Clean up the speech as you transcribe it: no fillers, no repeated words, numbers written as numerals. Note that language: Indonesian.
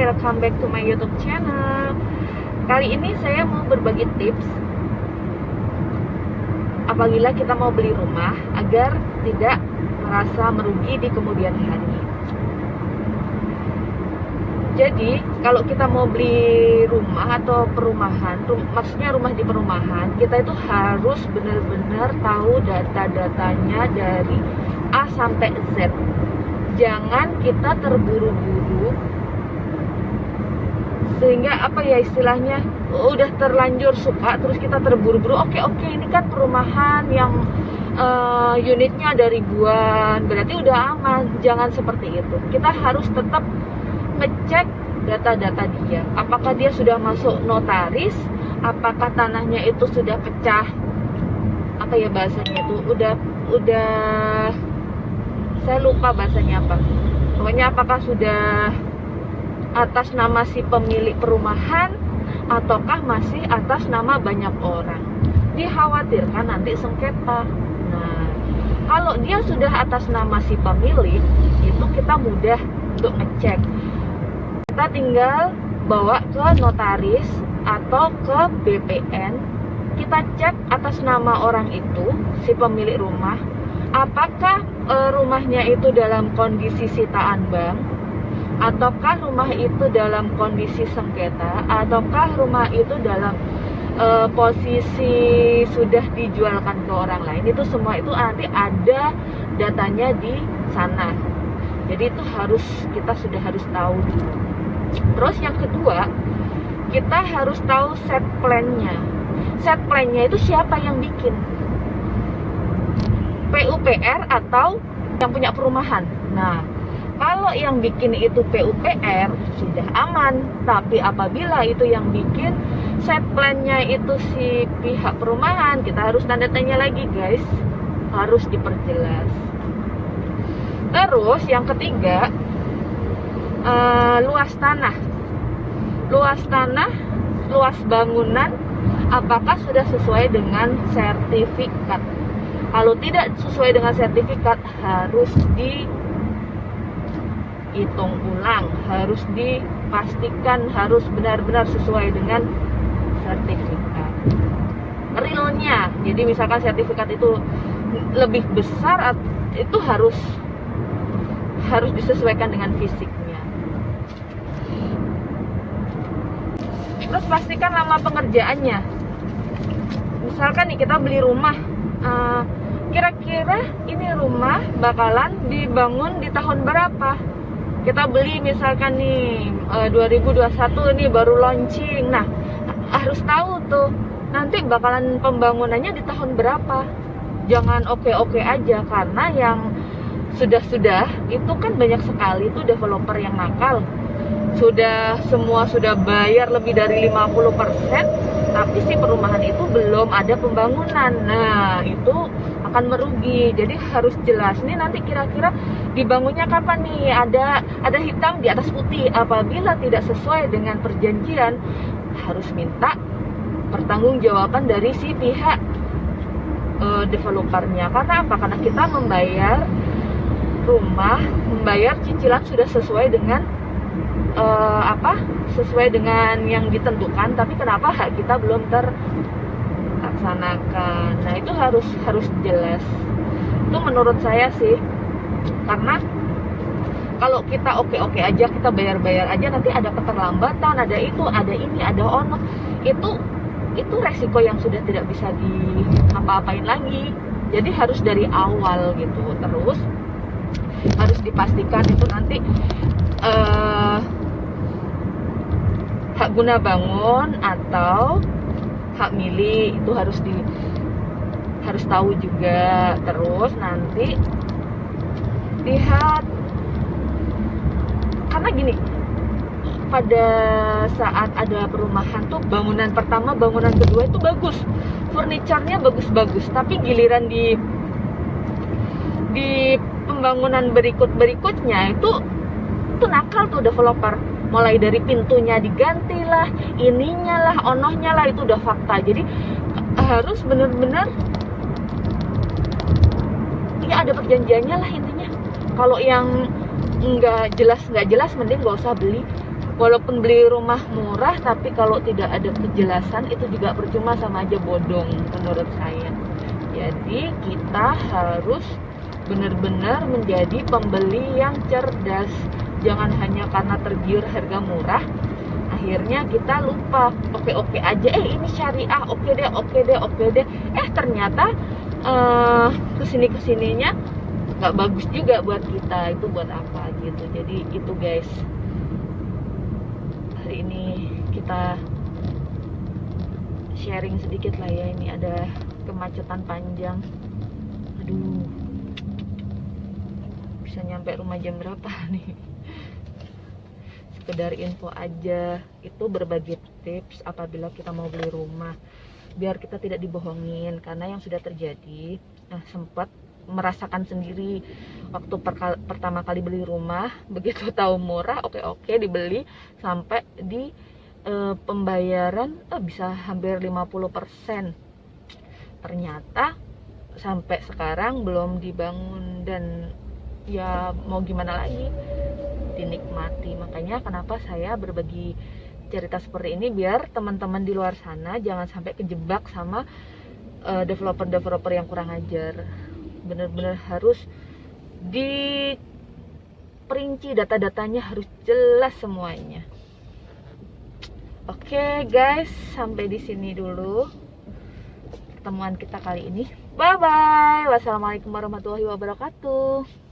welcome back to my YouTube channel. Kali ini saya mau berbagi tips apabila kita mau beli rumah agar tidak merasa merugi di kemudian hari. Jadi kalau kita mau beli rumah atau perumahan, maksudnya rumah di perumahan, kita itu harus benar-benar tahu data-datanya dari A sampai Z. Jangan kita terburu-buru sehingga istilahnya udah terlanjur suka terus kita terburu-buru. Oke, ini kan perumahan yang unitnya ada ribuan, berarti udah aman. Jangan seperti itu. Kita harus tetap ngecek data-data dia. Apakah dia sudah masuk notaris? Apakah tanahnya itu sudah pecah? Bahasanya itu udah saya lupa bahasanya apa. Pokoknya apakah sudah atas nama si pemilik perumahan ataukah masih atas nama banyak orang. Dikhawatirkan nanti sengketa. Nah, kalau dia sudah atas nama si pemilik, itu kita mudah untuk ngecek. Kita tinggal bawa ke notaris atau ke BPN, kita cek atas nama orang itu, si pemilik rumah, apakah rumahnya itu dalam kondisi sitaan bank, ataukah rumah itu dalam kondisi sengketa, ataukah rumah itu dalam posisi sudah dijualkan ke orang lain. Itu semua itu nanti ada datanya di sana. Jadi itu kita sudah harus tahu dulu. Terus yang kedua, kita harus tahu set plan-nya. Set plan-nya itu siapa yang bikin? PUPR atau yang punya perumahan. Nah, kalau yang bikin itu PUPR sudah aman. Tapi apabila itu yang bikin set plan-nya itu si pihak perumahan, kita harus tanda tanya lagi, guys. Harus diperjelas. Terus yang ketiga, luas tanah, luas bangunan, apakah sudah sesuai dengan sertifikat? Kalau tidak sesuai dengan sertifikat, harus dihitung ulang, harus dipastikan harus benar-benar sesuai dengan sertifikat realnya. Jadi misalkan sertifikat itu lebih besar, itu harus disesuaikan dengan fisiknya. Terus pastikan lama pengerjaannya. Misalkan nih kita beli rumah, kira-kira ini rumah bakalan dibangun di tahun berapa? Kita beli misalkan nih 2021 nih baru launching. Nah, harus tahu tuh nanti bakalan pembangunannya di tahun berapa. Jangan oke aja, karena yang sudah itu kan banyak sekali tuh developer yang nakal. Semua sudah bayar lebih dari 50%, tapi si perumahan itu belum ada pembangunan. Nah, itu akan merugi. Jadi harus jelas nih nanti kira-kira dibangunnya kapan nih, ada hitam di atas putih. Apabila tidak sesuai dengan perjanjian, harus minta pertanggungjawaban dari si pihak developernya. Karena apa? Karena kita membayar cicilan sudah sesuai dengan sesuai dengan yang ditentukan, tapi kenapa hak kita belum terlaksanakan. Nah, itu harus jelas. Itu menurut saya sih, karena kalau kita oke aja, kita bayar aja, nanti ada keterlambatan, ada itu, ada ini, ada ono, itu resiko yang sudah tidak bisa apa-apain lagi. Jadi harus dari awal gitu. Terus harus dipastikan itu nanti hak guna bangun atau hak milik, itu harus tahu juga. Terus nanti lihat, karena gini, pada saat ada perumahan tuh bangunan pertama, bangunan kedua itu bagus, furniturnya bagus-bagus, tapi giliran di pembangunan berikutnya itu nakal tuh developer. Mulai dari pintunya diganti lah, ininya lah, onohnya lah, itu udah fakta. Jadi harus bener-bener ya ada perjanjiannya lah intinya. Kalau yang nggak jelas mending nggak usah beli. walaupun beli rumah murah tapi kalau tidak ada kejelasan itu juga percuma, sama aja bodong menurut saya. Jadi kita harus benar-benar menjadi pembeli yang cerdas. Jangan hanya karena tergiur harga murah akhirnya kita lupa oke aja, ini syariah, oke deh, ternyata kesininya nggak bagus juga buat kita, itu buat apa gitu. Jadi itu guys, hari ini kita sharing sedikit lah ya. Ini ada kemacetan panjang, aduh, bisa nyampe rumah jam berapa nih. Sekedar info aja, itu berbagi tips apabila kita mau beli rumah biar kita tidak dibohongin, karena yang sudah terjadi sempat merasakan sendiri waktu pertama kali beli rumah. Begitu tahu murah, oke dibeli, sampai di pembayaran bisa hampir 50%, ternyata sampai sekarang belum dibangun. Dan ya mau gimana lagi, dinikmati. Makanya kenapa saya berbagi cerita seperti ini, biar teman-teman di luar sana jangan sampai kejebak sama developer yang kurang ajar. Bener-bener harus diperinci, data-datanya harus jelas semuanya. Oke guys, sampai di sini dulu pertemuan kita kali ini. Bye bye. Wassalamualaikum warahmatullahi wabarakatuh.